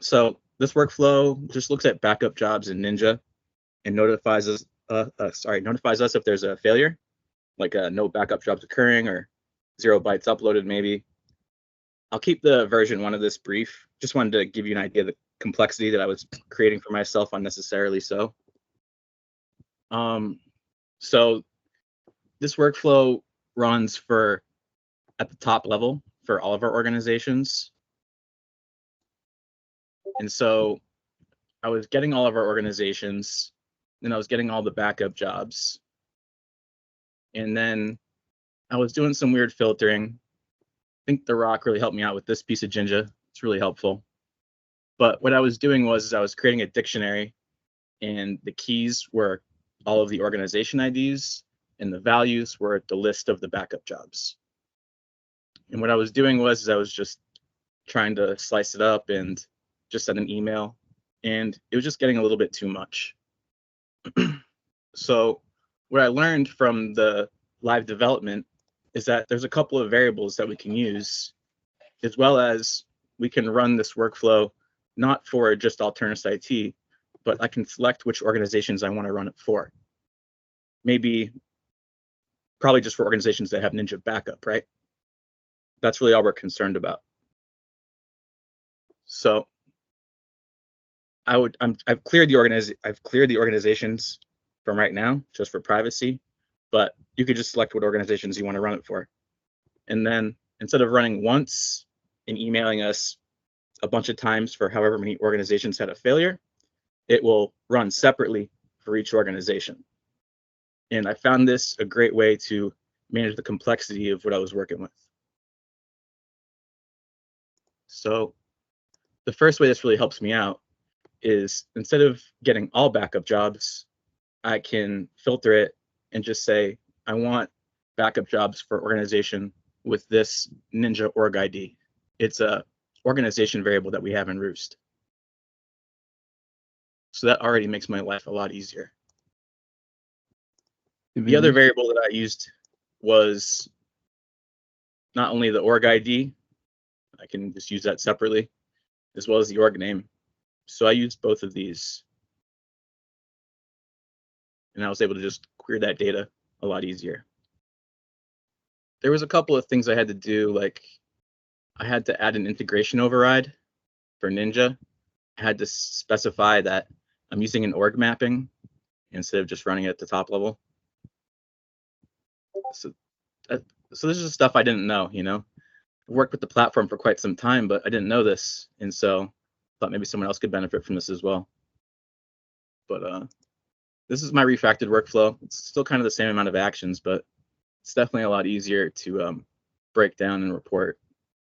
So this workflow just looks at backup jobs in Ninja and notifies us if there's a failure, like no backup jobs occurring or 0 bytes uploaded maybe. I'll keep the version 1 of this brief. Just wanted to give you an idea of the complexity that I was creating for myself unnecessarily so. So this workflow runs at the top level for all of our organizations. And so I was getting all of our organizations, and I was getting all the backup jobs. And then I was doing some weird filtering. I think The Rock really helped me out with this piece of Jinja. It's really helpful. But what I was doing was I was creating a dictionary, and the keys were all of the organization IDs, and the values were the list of the backup jobs. And what I was doing was I was just trying to slice it up and just send an email, and it was just getting a little bit too much. So what I learned from the live development is that there's a couple of variables that we can use, as well as we can run this workflow not for just Alternus IT, but I can select which organizations I want to run it for. Probably just for organizations that have Ninja backup, right? That's really all we're concerned about. So I've cleared the organizations from right now just for privacy, but you could just select what organizations you want to run it for. And then instead of running once and emailing us a bunch of times for however many organizations had a failure, it will run separately for each organization. And I found this a great way to manage the complexity of what I was working with. So the first way this really helps me out is instead of getting all backup jobs, I can filter it and just say, I want backup jobs for organization with this Ninja org ID. It's a organization variable that we have in Rewst. So that already makes my life a lot easier. The other variable that I used was not only the org ID, I can just use that separately, as well as the org name. So I used both of these, and I was able to just query that data a lot easier. There was a couple of things I had to do, like I had to add an integration override for Ninja. I had to specify that I'm using an org mapping instead of just running it at the top level. So this is just stuff I didn't know, I worked with the platform for quite some time, but I didn't know this. And so I thought maybe someone else could benefit from this as well. But this is my refactored workflow. It's still kind of the same amount of actions, but it's definitely a lot easier to break down and report.